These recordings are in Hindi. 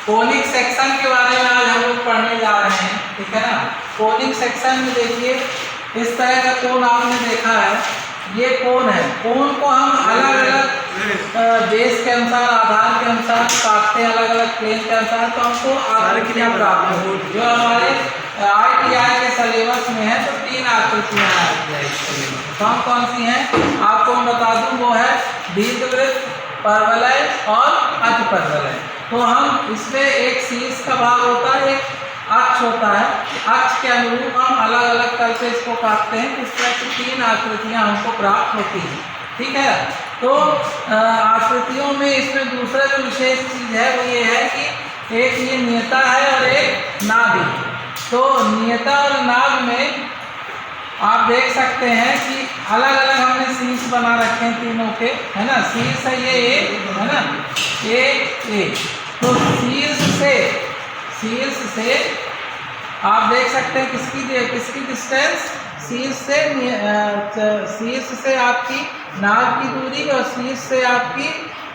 कोनिक सेक्शन के बारे में आज हम लोग पढ़ने जा रहे हैं, ठीक है ना। कोनिक सेक्शन में देखिए इस तरह का कोन आपने देखा है, ये कोन है। कोन को हम अलग अलग बेस के अनुसार, आधार के अनुसार काटते हैं, अलग अलग प्लेन के अनुसार, तो हमको आकृतियाँ प्राप्त होती। जो हमारे ITI के सिलेबस में है तो 3 आकृतियाँ आती है इस सिलेबस। कौन कौन सी हैं आपको मैं बता दूँ, वो है दीर्घवृत्त, परवलय और अतिपरवलय। तो हम इसमें एक शीर्ष का भाग होता है, एक अक्ष होता है, अक्ष के अनुरूप हम अलग अलग तल से इसको काटते हैं। इस तरह की 3 आकृतियाँ हमको प्राप्त होती हैं, ठीक है। तो आकृतियों में इसमें दूसरा जो विशेष चीज़ है वो ये है कि एक ये नियता है और एक नाभि। तो नियता और नाभ में आप देख सकते हैं कि अलग अलग हमने शीर्ष बना रखे हैं तीनों के, है ना। शीर्ष है ये एक, है ना, एक। तो शीर्ष से आप देख सकते हैं किसकी डिस्टेंस, शीर्ष से आपकी नाभ की दूरी और शीर्ष से आपकी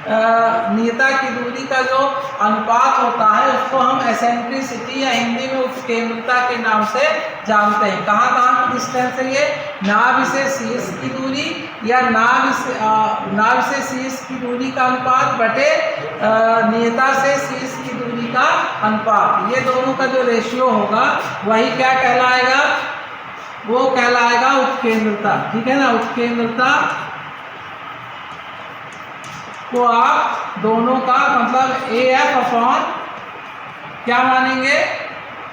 नियता की दूरी का जो अनुपात होता है उसको हम एसेंट्रिसिटी या हिंदी में उत्केंद्रता के नाम से जानते हैं। कहाँ की डिस्टेंस है ये, नाभ से शीर्ष की दूरी या नाभ से शीर्ष की दूरी का अनुपात बटे नियता से शीर्ष की दूरी का अनुपात, ये दोनों का जो रेशियो होगा वही क्या कहलाएगा, वो कहलाएगा उत्केंद्रता, ठीक है ना। उत्केंद्रता तो आप दोनों का मतलब AF अपॉन क्या मानेंगे,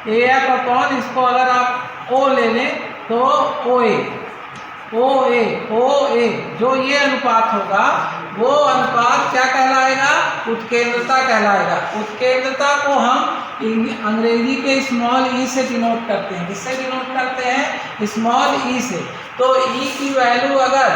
AF अपॉन इसको अगर आप O ले लें तो OA जो ये अनुपात होगा वो अनुपात क्या कहलाएगा, उत्केंद्रता कहलाएगा। उत्केंद्रता को हम अंग्रेजी के स्मॉल e से डिनोट करते हैं। किससे डिनोट करते हैं, स्मॉल e से। तो e की वैल्यू अगर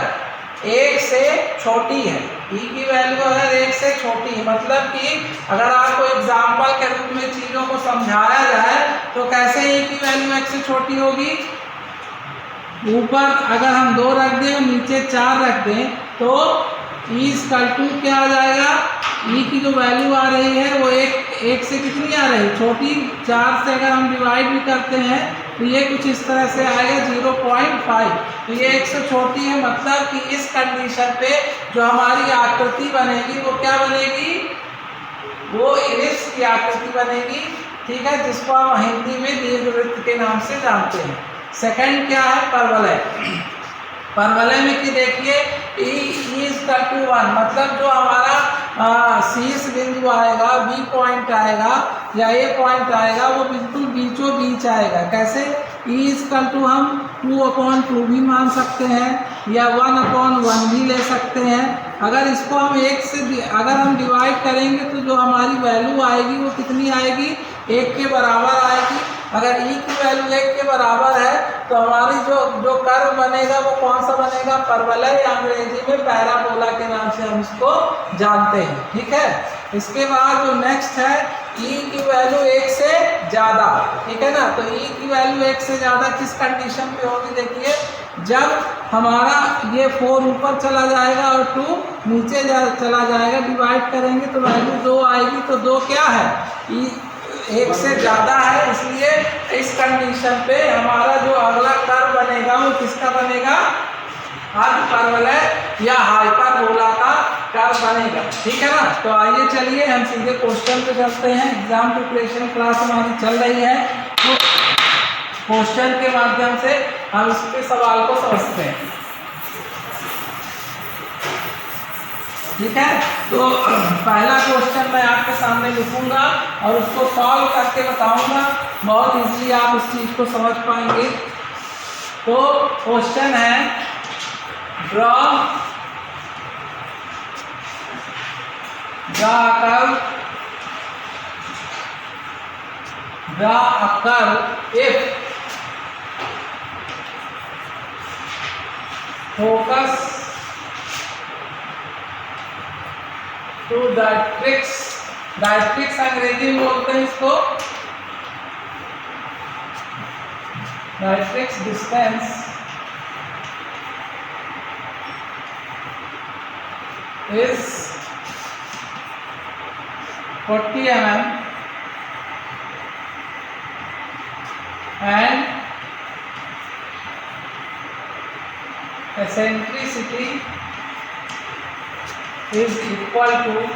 1 से छोटी है, e की वैल्यू अगर 1 से छोटी है, मतलब कि अगर आपको एग्जाम्पल के रूप में चीज़ों को समझाया जाए तो कैसे e की वैल्यू 1 से छोटी होगी, ऊपर अगर हम 2 रख दें और नीचे 4 रख दें तो E= क्या आ जाएगा, e की जो वैल्यू आ रही है वो एक से कितनी आ रही है, छोटी। 4 से अगर हम डिवाइड भी करते हैं तो ये कुछ इस तरह से आएगा 0.5, तो ये 1 से छोटी है। मतलब कि इस कंडीशन पे जो हमारी आकृति बनेगी वो क्या बनेगी, वो इलिप्स की आकृति बनेगी, ठीक है, जिसको हम हिंदी में दीर्घवृत्त के नाम से जानते हैं। सेकंड क्या है, परवलय। परवलय में कि देखिए E=1, मतलब जो हमारा शीर्ष बिंदु आएगा, B पॉइंट आएगा या A पॉइंट आएगा, वो बिल्कुल बीचों बीच आएगा। कैसे, E= हम 2/2 भी मान सकते हैं या 1/1 भी ले सकते हैं। अगर इसको हम 1 से अगर हम डिवाइड करेंगे तो जो हमारी वैल्यू आएगी वो कितनी आएगी, 1 के बराबर आएगी। अगर e की वैल्यू 1 के बराबर है तो हमारी जो कर्व बनेगा वो कौन सा बनेगा, परवलय, या अंग्रेजी में पैराबोला के नाम से हम इसको जानते हैं, ठीक है। इसके बाद जो नेक्स्ट है, e की वैल्यू 1 से ज़्यादा, ठीक है ना। तो e की वैल्यू 1 से ज़्यादा किस कंडीशन पे होगी, देखिए जब हमारा ये 4 ऊपर चला जाएगा और 2 नीचे चला जाएगा, डिवाइड करेंगे तो वैल्यू 2 आएगी। तो 2 क्या है, e 1 से ज़्यादा है, इसलिए इस कंडीशन पे हमारा जो अगला कर्व बनेगा वो किसका बनेगा, अतिपरवलय या हाइपरबोला का कर्व बनेगा, ठीक है ना। तो आइए चलिए हम सीधे क्वेश्चन पे चलते हैं। एग्जाम प्रिपरेशन क्लास हमारी चल रही है, तो क्वेश्चन के माध्यम से हम इसके सवाल को समझते हैं, ठीक है। तो पहला क्वेश्चन मैं आपके सामने लिखूंगा और उसको सॉल्व करके बताऊंगा, बहुत इजीली आप इस चीज़ को समझ पाएंगे। तो क्वेश्चन है, draw a curve if focus to directrix अंग्रेजी में बोलते हैं इसको, directrix distance is 40 mm and eccentricity is equal to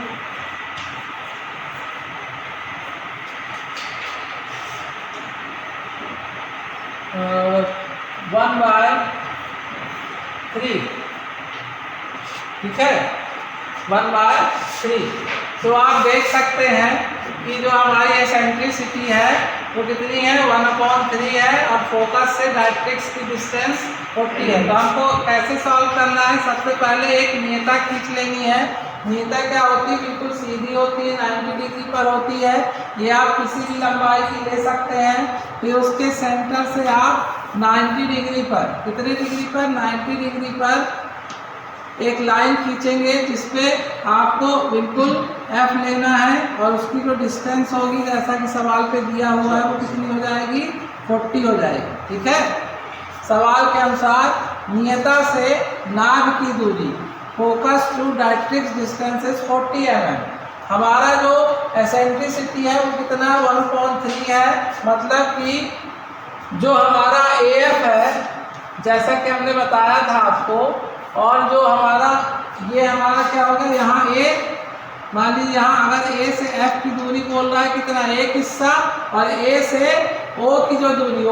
1/3, ठीक है, 1/3। तो आप देख सकते हैं कि जो हमारी एसेंट्रिसिटी है वो कितनी है, 1/3 है, और फोकस से डायरेक्ट्रिक्स की डिस्टेंस 40 है। तो हमको कैसे सॉल्व करना है, सबसे पहले एक नियता खींच लेनी है। नियता क्या होती है, बिल्कुल सीधी होती है, 90 डिग्री पर होती है। ये आप किसी भी लंबाई की ले सकते हैं। फिर उसके सेंटर से आप 90 डिग्री पर, कितने डिग्री पर, 90 डिग्री पर एक लाइन खींचेंगे जिसपे आपको बिल्कुल F लेना है, और उसकी जो डिस्टेंस होगी जैसा कि सवाल पे दिया हुआ है वो कितनी हो जाएगी, 40 हो जाएगी, ठीक है। सवाल के अनुसार नियता से नाभ की दूरी, focus to directrix distance is 40 mm। हमारा जो एसेंट्रिसिटी है वो कितना, 1/3 है। मतलब कि जो हमारा AF है, जैसा कि हमने बताया था आपको, और जो हमारा ये हमारा क्या होगा, यहाँ A, मान लीजिए यहाँ अगर A से F की दूरी बोल रहा है कितना, एक हिस्सा, और A से O की जो दूरी,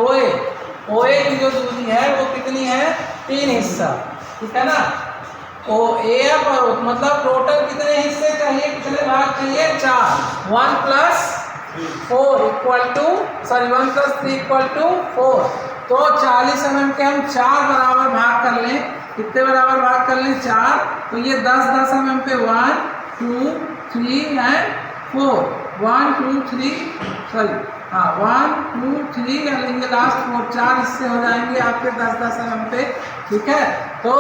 OA की जो दूरी है वो कितनी है, 3 हिस्सा, ठीक है ना। AF और मतलब टोटल कितने हिस्से चाहिए, कितने भाग चाहिए, 4। 1 + 3 = 4। तो 40 mm के हम 4 बराबर भाग कर लें, कितने बराबर भाग कर लें, 4। तो ये 10-10 mm पे 1, 2, 3 and 4, 1, 2, 3, 1, 2, 3 लेंगे लास्ट 4, 4 हिस्से हो जाएंगे आपके 10-10 mm पे, ठीक है। तो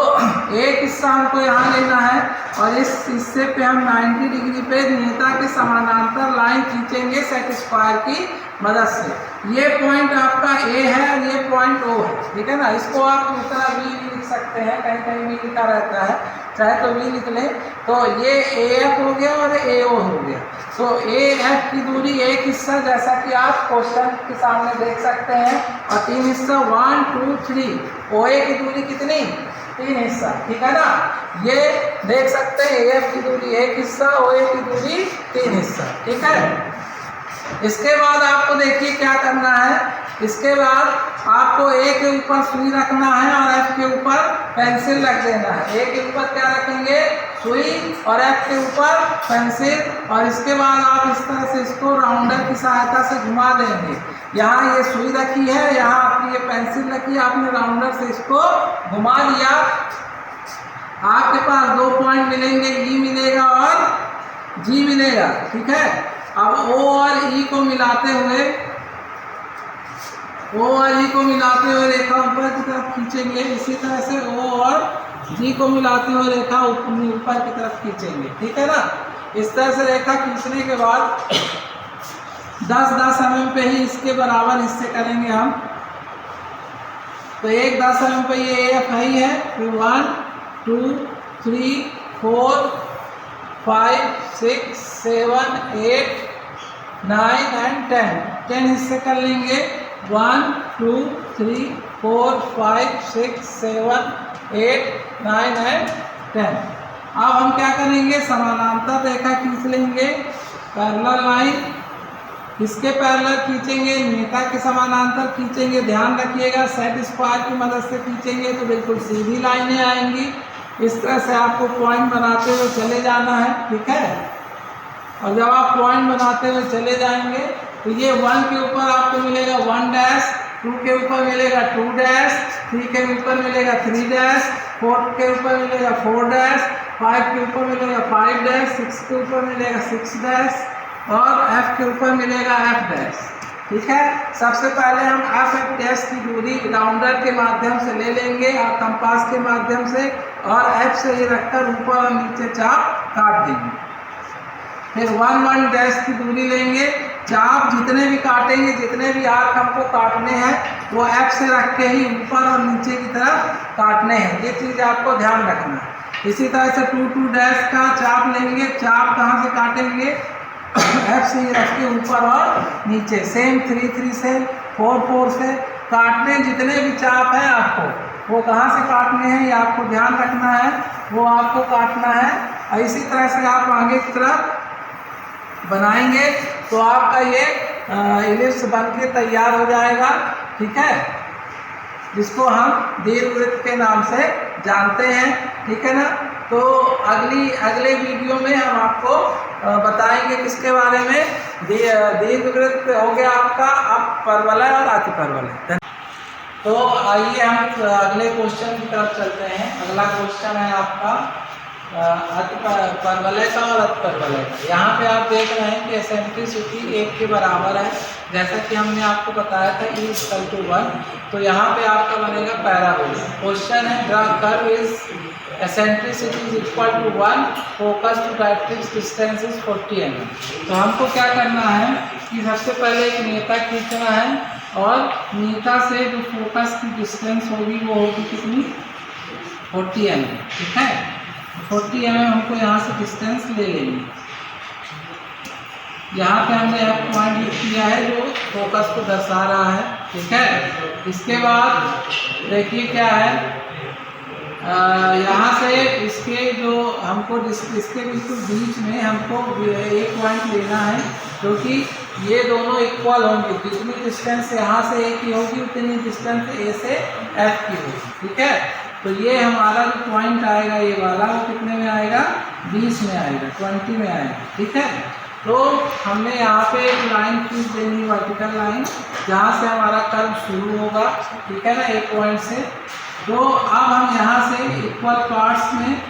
एक हिस्सा हमको यहाँ लेना है, और इस हिस्से पे हम 90 डिग्री पे नियता के समानांतर लाइन खींचेंगे सेट स्क्वायर की मदद से। ये पॉइंट आपका A है और ये पॉइंट O है, ठीक है ना। इसको आप इस तरह V भी लिख सकते हैं, कहीं कहीं भी लिखा रहता है, चाहे तो V लिख लें। तो ये AF हो गया और AO हो गया। तो AF की दूरी एक हिस्सा, जैसा कि आप क्वेश्चन के सामने देख सकते हैं, और 3 हिस्सा 1, 2, 3। OA की दूरी कितनी, 3 हिस्सा, ठीक है ना। ये देख सकते हैं AF की दूरी एक हिस्सा, OA की दूरी 3 हिस्सा, ठीक है। इसके बाद आपको देखिए क्या करना है, इसके बाद आपको A के ऊपर सुई रखना है और F के ऊपर पेंसिल रख देना है। A के ऊपर क्या रखेंगे, सुई, और F के ऊपर पेंसिल, और इसके बाद आप इस तरह से इसको राउंडर की सहायता से घुमा देंगे। यहाँ ये सुई रखी है, यहाँ आपकी ये पेंसिल रखी है, आपने राउंडर से इसको घुमा दिया। आपके पास 2 पॉइंट मिलेंगे, E मिलेगा और G मिलेगा, ठीक है। अब O और E को मिलाते हुए रेखा ऊपर की तरफ खींचेंगे। इसी तरह से O और G को मिलाते हुए रेखा ऊपर की तरफ खींचेंगे, ठीक है ना। इस तरह से रेखा खींचने के बाद 10-10 mm पे ही इसके बराबर हिस्से करेंगे हम। तो एक 10 mm पे ये AF है, फिर 1, 2, 3, 4, 5, 6, 7, 8, 9 and 10 हिस्से कर लेंगे। 1, 2, 3, 4, 5, 6, 7, 8, 9 and 10। अब हम क्या करेंगे, समानांतर रेखा खींच लेंगे, पैरेलल लाइन, इसके पैरेलल खींचेंगे, नियता के समानांतर खींचेंगे। ध्यान रखिएगा सेट स्क्वायर की मदद से खींचेंगे तो बिल्कुल सीधी लाइनें आएंगी। इस तरह से आपको पॉइंट बनाते हुए चले जाना है, ठीक है। और जब आप पॉइंट बनाते हुए चले जाएंगे तो ये 1 के ऊपर आपको मिलेगा 1 डैश, 2 के ऊपर मिलेगा 2 डैश, 3 के ऊपर मिलेगा 3 डैश, 4 के ऊपर मिलेगा 4 डैश, 5 के ऊपर मिलेगा 5 डैश, 6 के ऊपर मिलेगा 6 डैश, और F के ऊपर मिलेगा F डैश, ठीक है। सबसे पहले हम F डैश की दूरी राउंडर के माध्यम से ले लेंगे और कंपास के माध्यम से, और F से ये रखकर ऊपर और नीचे चाप काट देंगे। फिर 1 डैश की दूरी लेंगे, चाप जितने भी काटेंगे, जितने भी आर्क हमको काटने हैं वो F से रख के ही ऊपर और नीचे की तरफ काटने हैं। ये चीज़ आपको ध्यान रखना है। इसी तरह से 2 डैश का चाप लेंगे, चाप कहाँ से काटेंगे, F से ही रख के ऊपर और नीचे। सेम 3 से 4 से काटने जितने भी चाप हैं आपको वो कहाँ से काटने हैं ये आपको ध्यान रखना है, वो आपको काटना है। और इसी तरह से आप आगे की तरफ बनाएंगे तो आपका ये इलिप्स बन के तैयार हो जाएगा, ठीक है, जिसको हम दीर्घवृत्त के नाम से जानते हैं, ठीक है ना। तो अगले वीडियो में हम आपको बताएंगे किसके बारे में, दीर्घवृत्त हो गया आपका, अब परवलय और अतिपरवलय। तो आइए हम अगले क्वेश्चन की तरफ चलते हैं। अगला क्वेश्चन है आपका अतिपरवलय का और अतिपरवलय का। यहाँ पे आप देख रहे हैं कि एसेंट्रिसिटी 1 के बराबर है, जैसा कि हमने आपको बताया था E=1। तो यहाँ पे आपका बनेगा पैराबोला। क्वेश्चन है the curve is eccentricity is equal to 1, focus to directrix distance is 40 mm। तो हमको क्या करना है कि सबसे पहले एक नेता खींचना है और नेता से जो फोकस की डिस्टेंस होगी वो होगी कितनी, 40 mm, ठीक है। 40 mm हमको यहाँ से डिस्टेंस ले लेंगे। यहाँ पे हमने एक पॉइंट लिख दिया है जो फोकस को दर्शा रहा है, ठीक है। इसके बाद देखिए क्या है, यहाँ से इसके जो हमको इसके बिल्कुल बीच में हमको एक पॉइंट लेना है, क्योंकि ये दोनों इक्वल होंगे। जितनी डिस्टेंस यहाँ से ए की होगी उतनी डिस्टेंस ए से एफ की होगी, ठीक है। तो ये हमारा जो पॉइंट आएगा ये वाला वो कितने में आएगा, 20 में आएगा, 20 में आएगा, ठीक है। तो हमने यहाँ पे एक लाइन खींच देनी, वर्टिकल लाइन, जहाँ से हमारा कर्व शुरू होगा, ठीक है ना, एक पॉइंट से। तो अब हम यहाँ से इक्वल पार्ट्स में,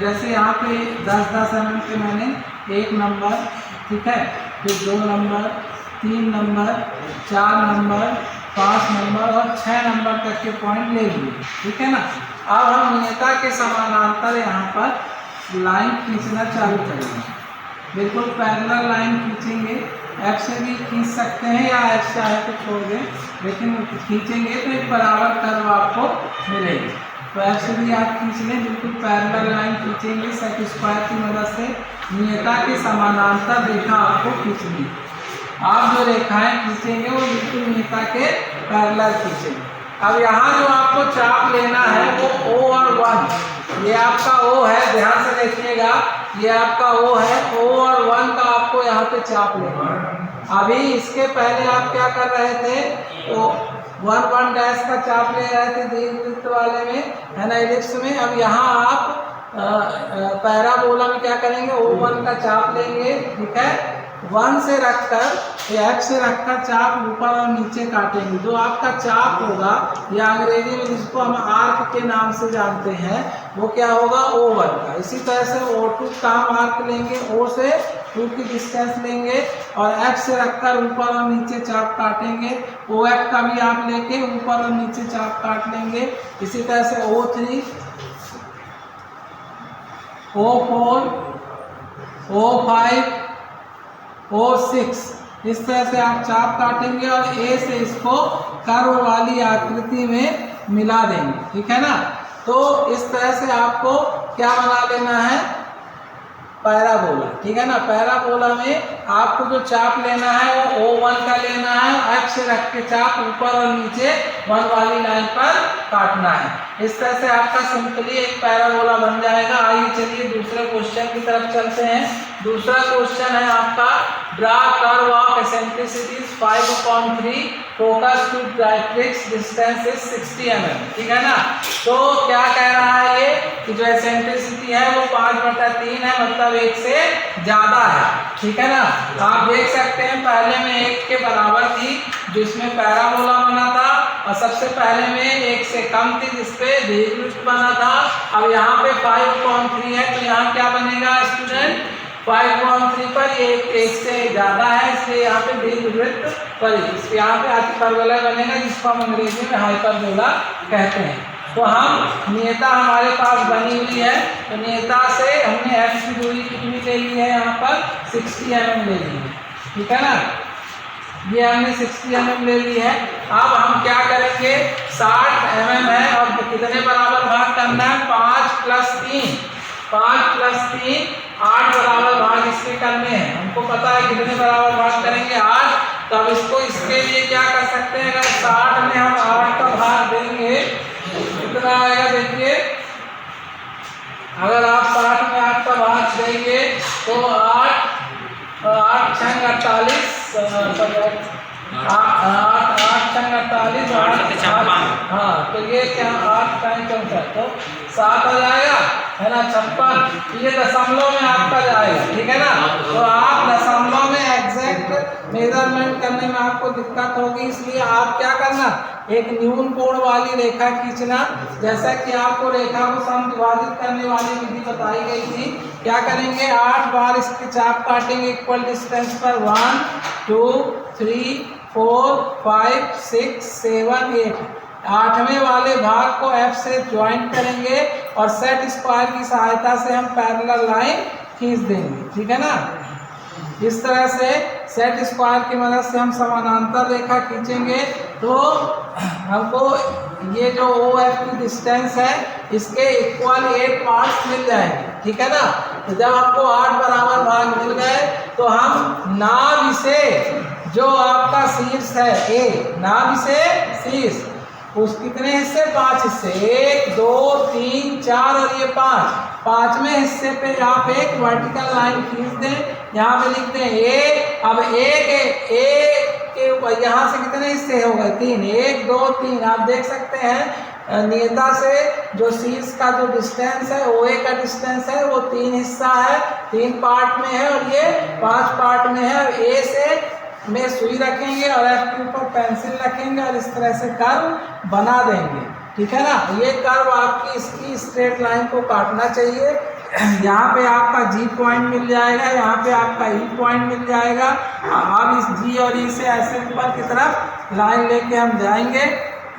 जैसे यहाँ पे 10-10 mm के मैंने 1 नंबर, ठीक है, फिर 2 नंबर, 3 नंबर, 4 नंबर, 5 नंबर और 6 नंबर तक के पॉइंट ले लिए, ठीक है ना। अब हम नेता के समानांतर यहाँ पर लाइन खींचना चालू करेंगे, बिल्कुल पैरेलल लाइन खींचेंगे। एफ से भी खींच सकते हैं या एफ से आए तो छोड़ दें, लेकिन खींचेंगे तो एक बराबर कर्व आपको मिलेगी। तो एफ से भी आप खींच लें, बिल्कुल पैरेलल लाइन खींचेंगे सेट स्क्वायर की मदद से। नेता के समानांतर रेखा आपको खींचनी, आप जो रेखाएं खींचेंगे वो बिल्कुल नेता के पैरेलल खींचेंगे। अब यहाँ जो आपको चाप लेना है वो O और 1, ये आपका O है, ध्यान से देखिएगा, ये आपका O है, O और 1 का आपको यहाँ पे चाप लेना है। अभी इसके पहले आप क्या कर रहे थे, तो 1 डैश का चाप ले रहे थे दीर्घवृत्त वाले में, है ना, इलिप्स में। अब यहाँ आप पैराबोला में क्या करेंगे, O1 का चाप लेंगे, ठीक है। 1 से रखकर F से रखकर चाप ऊपर और नीचे काटेंगे। जो आपका चाप होगा या अंग्रेजी में जिसको हम आर्क के नाम से जानते हैं वो क्या होगा, O1 का। इसी तरह से O2 का हम आर्क लेंगे, O से 2 की डिस्टेंस लेंगे और F से रखकर ऊपर और नीचे चाप काटेंगे। OF का भी आप लेके ऊपर और नीचे चाप काट लेंगे। इसी तरह से O3, O4, O5, O6, इस तरह से आप चाप काटेंगे और A से इसको कर्व वाली आकृति में मिला देंगे, ठीक है ना। तो इस तरह से आपको क्या बना लेना है, पैराबोला, ठीक है ना। पैराबोला में आपको जो चाप लेना है वो O1 का लेना है, F से रख के चाप ऊपर और नीचे 1 वाली लाइन पर काटना है। इस तरह से आपका सिंपली एक पैराबोला बन जाएगा। आइए चलिए दूसरे क्वेश्चन की तरफ चलते हैं। दूसरा क्वेश्चन है आपका draw curve of eccentricity 5/3, focus to directrix distance is 60 mm, ठीक है ना। तो क्या कह रहा है ये कि जो एसेंट्रिसिटी है वो 5/3 है, मतलब 1 से ज़्यादा है, ठीक है ना। आप देख सकते हैं पहले में 1 के बराबर थी जिसमें पैराबोला बना था, और सबसे पहले में 1 से कम थी जिसपे दीर्घवृत्त बना था। अब यहाँ पे 5/3 है, तो यहाँ क्या बनेगा स्टूडेंट, 5/3 पर ये 1 से ज़्यादा है, इसलिए यहाँ पे दीर्घवृत्त पर यहाँ पे अतिपरवलय बनेगा, जिसको हम अंग्रेजी में हाइपरबोला कहते हैं। तो हम नेता हमारे पास बनी हुई है, तो नेता से हमने F की दूरी कितनी ले ली है, यहाँ पर 60 mm ले ली है, ठीक है ना। ये हमने 60 mm ले ली है। अब हम क्या करेंगे, 60 mm है और कितने बराबर भाग करना है, 5 + 3, 5 + 3 8 बराबर भाग इसके करने हैं। हमको पता है कितने बराबर भाग करेंगे, 8। तो अब इसको इसके लिए क्या कर सकते हैं, अगर 60 में हम 8 का भाग देंगे कितना आएगा देखिए, अगर आप 60 में 8 का भाग देंगे तो 8 छंग 48, 8 हाँ, तो ये क्या 8 टाइम 64 तो 7 आ जाएगा, है ना, 56। ये दशमलव में आपका जाएगा, ठीक है ना। तो आप दशमलव में एग्जैक्ट मेजरमेंट करने में आपको दिक्कत होगी, इसलिए आप क्या करना, एक न्यून कोण वाली रेखा खींचना। जैसा कि आपको रेखा को समविभाजित करने वाली विधि बताई गई थी। क्या करेंगे, 8 बार इसके चाप काटेंगे इक्वल डिस्टेंस पर, 1 2 3 4 5 6 7 8। 8वें वाले भाग को F से ज्वाइन करेंगे और सेट स्क्वायर की सहायता से हम पैरेलल लाइन खींच देंगे, ठीक है ना। इस तरह से सेट स्क्वायर की मदद से हम समानांतर रेखा खींचेंगे तो हमको ये जो OF की डिस्टेंस है इसके इक्वल 8 पार्ट्स मिल जाएंगे, ठीक है ना। तो जब आपको 8 बराबर भाग मिल गए तो हम नाभि से जो आपका शीर्ष है A, नाभि से शीर्ष, उस कितने हिस्से, 5 हिस्से, 1 2 3 4 और ये 5, 5वें हिस्से पे आप एक वर्टिकल लाइन खींच दें, यहाँ पे लिख दें A। अब A के ऊपर यहाँ से कितने हिस्से हो गए, 3, 1 2 3। आप देख सकते हैं नियता से जो शीर्ष का जो डिस्टेंस है, OA का डिस्टेंस है, वो 3 हिस्सा है, 3 पार्ट में है और ये 5 पार्ट में है। और A से में सुई रखेंगे और F के ऊपर पेंसिल रखेंगे और इस तरह से कर्व बना देंगे, ठीक है ना। ये कर्व आपकी इसकी स्ट्रेट लाइन को काटना चाहिए। यहाँ पे आपका G पॉइंट मिल जाएगा, यहाँ पे आपका E पॉइंट मिल जाएगा। अब इस G और E से ऐसे ऊपर की तरफ लाइन लेके हम जाएंगे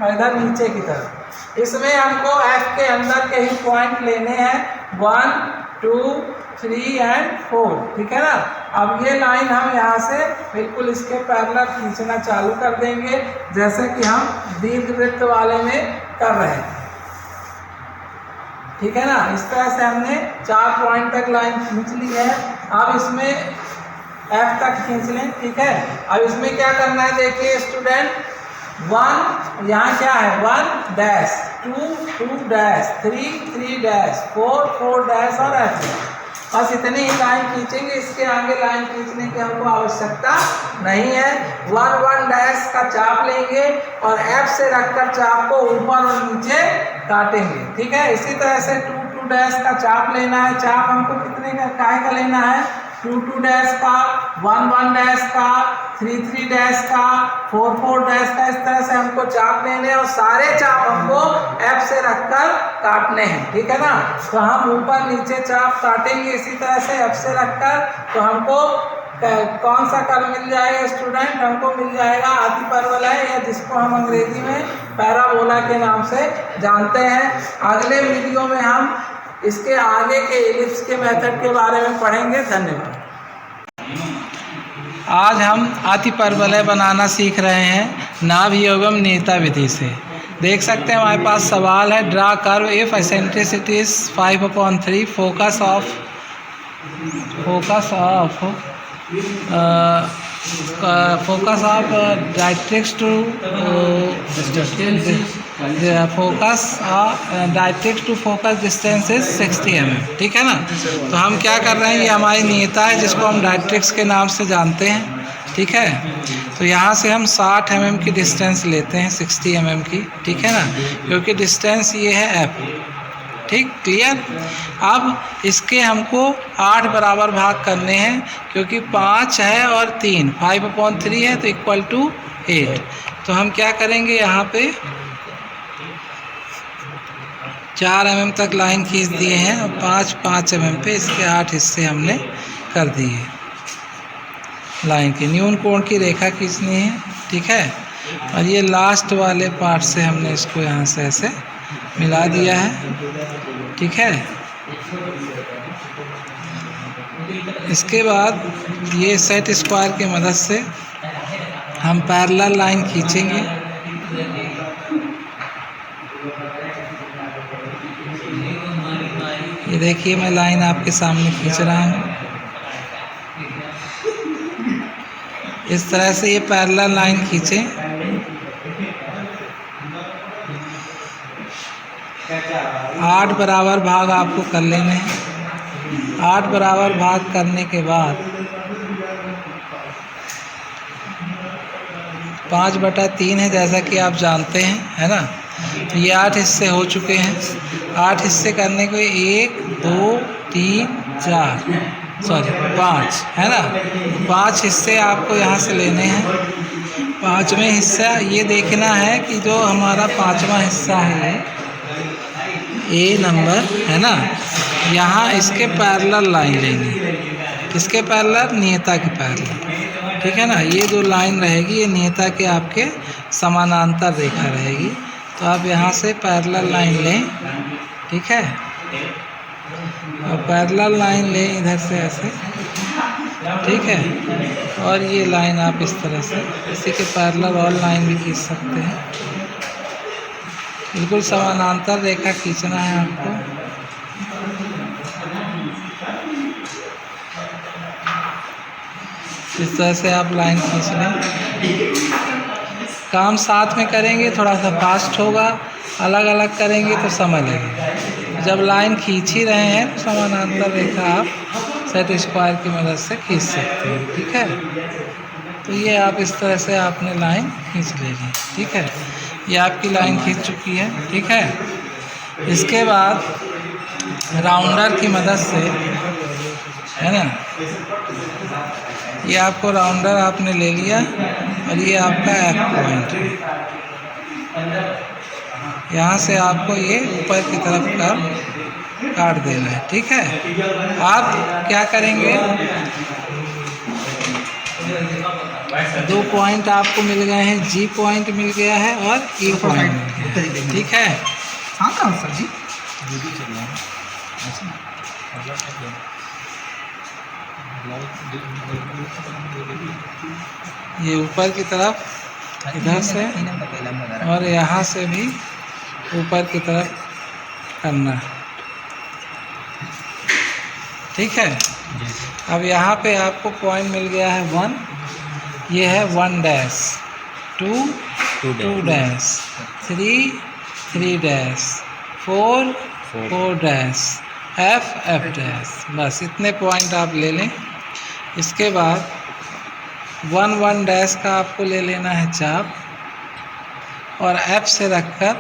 और इधर नीचे की तरफ। इसमें हमको F के अंदर के ही पॉइंट लेने हैं, 1 2 3 और 4, ठीक है ना। अब ये लाइन हम यहाँ से बिल्कुल इसके पैरेलल खींचना चालू कर देंगे, जैसे कि हम दीर्घवृत्त वाले में कर रहे हैं, ठीक है ना। इस तरह से हमने 4 पॉइंट तक लाइन खींच ली है। अब इसमें F तक खींच लें, ठीक है। अब इसमें क्या करना है देखिए स्टूडेंट, 1 यहाँ क्या है, 1 डैश, 2 2 डैश, 3 3 डैश, 4 4 डैश और F। बस इतनी ही लाइन खींचेंगे, इसके आगे लाइन खींचने की हमको आवश्यकता नहीं है। 1 1 डैश का चाप लेंगे और F से रखकर चाप को ऊपर और नीचे काटेंगे, ठीक है। इसी तरह से 2 2 डैश का चाप लेना है। चाप हमको कितने का काय का लेना है, 2 2 डैश का, 1 1 डैश का, 3 3 डैश का, 4 4 डैश का। इस तरह से हमको चाप लेने और सारे चाप हमको F से रखकर काटने हैं, ठीक है ना। तो हम ऊपर नीचे चाप काटेंगे इसी तरह से F से रखकर। तो हमको कौन सा कर्व मिल जाएगा स्टूडेंट, हमको मिल जाएगा अतिपरवलय, या जिसको हम अंग्रेजी में पैराबोला के नाम से जानते हैं। अगले वीडियो में हम इसके आगे के एलिप्स के मेथड के बारे में पढ़ेंगे। धन्यवाद। आज हम अतिपरवलय बनाना सीख रहे हैं नाभि एवं नियता विधि से। देख सकते हैं हमारे पास सवाल है, draw curve if eccentricity is 5/3, focus of directrix to focus distance is 60 mm, ठीक है ना। तो हम क्या कर रहे हैं, ये हमारी नियता है जिसको हम डायरेक्ट्रिक्स के नाम से जानते हैं, ठीक है। तो यहाँ से हम 60 mm की डिस्टेंस लेते हैं, 60 mm की, ठीक है ना, क्योंकि डिस्टेंस ये है F, ठीक, क्लियर। अब इसके हमको 8 बराबर भाग करने हैं, क्योंकि 5 है और 3, 5/3 है तो इक्वल टू 8। तो हम क्या करेंगे, यहाँ पे 4 mm तक लाइन खींच दिए हैं और 5 mm पे इसके 8 हिस्से हमने कर दिए। लाइन की न्यून कोण की रेखा खींचनी है, ठीक है। और ये लास्ट वाले पार्ट से हमने इसको यहाँ से ऐसे मिला दिया है, ठीक है। इसके बाद ये सेट स्क्वायर की मदद से हम पैरेलल लाइन खींचेंगे। ये देखिए मैं लाइन आपके सामने खींच रहा हूँ। इस तरह से ये पैरेलल लाइन खींचें। 8 बराबर भाग आपको कर लेने हैं। 8 बराबर भाग करने के बाद 5/3 है, जैसा कि आप जानते हैं, है ना। तो ये 8 हिस्से हो चुके हैं। 8 हिस्से करने को 1 2 3 4 5 है ना। 5 हिस्से आपको यहाँ से लेने हैं। 5वें हिस्सा ये देखना है कि जो हमारा 5वां हिस्सा है ए नंबर, है ना, यहाँ इसके पैरेलल लाइन लेंगे। किसके पैरेलल? नियता के पैरेलल, ठीक है ना। ये जो लाइन रहेगी ये नियता के आपके समानांतर रेखा रहेगी। तो आप यहाँ से पैरेलल लाइन लें, ठीक है। और पैरेलल लाइन लें इधर से ऐसे, ठीक है। और ये लाइन आप इस तरह से, इसी के पैरेलल और लाइन भी खींच सकते हैं। बिल्कुल समानांतर रेखा खींचना है आपको। इस तरह से आप लाइन खींच लें। काम साथ में करेंगे थोड़ा सा फास्ट होगा, अलग अलग करेंगे तो समय लगेगा। जब लाइन खींच ही रहे हैं तो समानांतर रेखा आप सेट स्क्वायर की मदद से खींच सकते हैं, ठीक है। तो ये आप इस तरह से आपने लाइन खींच लेनी, ठीक है। ये आपकी लाइन खींच चुकी है, ठीक है। इसके बाद राउंडर की मदद से, है ना, ये आपको राउंडर आपने ले लिया और ये आपका एफ पॉइंट है। यहाँ से आपको ये ऊपर की तरफ का काट देना है, ठीक है। आप क्या करेंगे, 2 पॉइंट आपको मिल गए हैं, जी पॉइंट मिल गया है और ई पॉइंट मिल गया है, ठीक है। हाँ कहाँ सर जी? ये ऊपर की तरफ इधर से और यहाँ से भी ऊपर की तरफ करना है, ठीक है। अब यहाँ पे आपको पॉइंट मिल गया है 1, ये है 1 dash, 2 2 dash, 3 3 dash, 4 4 dash, F dash. बस इतने पॉइंट आप ले लें। इसके बाद 1 1 डैश का आपको ले लेना है चाप और एफ से रखकर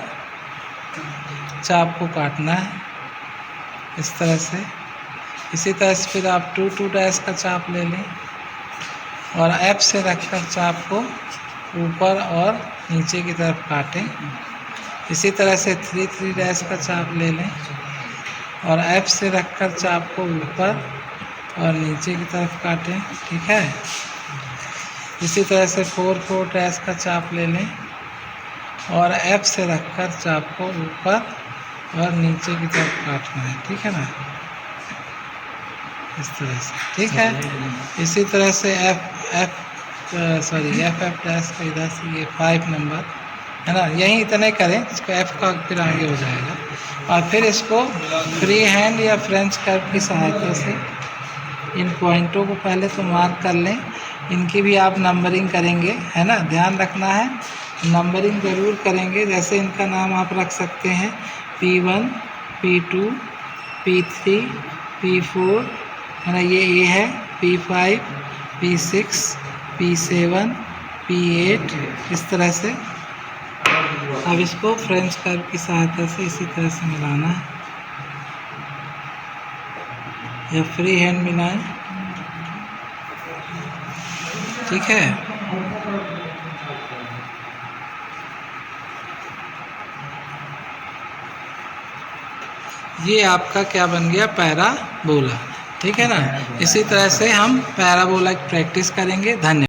चाप को काटना है इस तरह से। इसी तरह से फिर आप 2 2 डैश का चाप ले लें और एफ से रखकर चाप को ऊपर और नीचे की तरफ काटें। इसी तरह से 3 3 डैश का चाप ले लें और एफ से रखकर चाप को ऊपर और नीचे की तरफ काटें, ठीक है। इसी तरह से 4 4 डैश का चाप ले लें और एफ से रखकर चाप को ऊपर और नीचे की तरफ काटना है, ठीक है ना, इस तरह से, ठीक है। इसी तरह से एफ डैश का इधर से ये 5 नंबर, है ना, यहीं इतने करें, इसको एफ का फिर आगे हो जाएगा। और फिर इसको फ्री हैंड या फ्रेंच कर्व की सहायता से इन पॉइंटों को पहले तो मार्क कर लें। इनकी भी आप नंबरिंग करेंगे, है ना, ध्यान रखना है, नंबरिंग ज़रूर करेंगे। जैसे इनका नाम आप रख सकते हैं P1 P2 P3 P4, है ना, ये ए है, P5 P6 P7 P8, इस तरह से। अब इसको फ्रेंच कर्व की सहायता से इसी तरह से मिलाना है या फ्री हैंड मिलाएं, ठीक है। ये आपका क्या बन गया, पैराबोला, ठीक है ना। इसी तरह से हम पैराबोला की प्रैक्टिस करेंगे। धन्यवाद।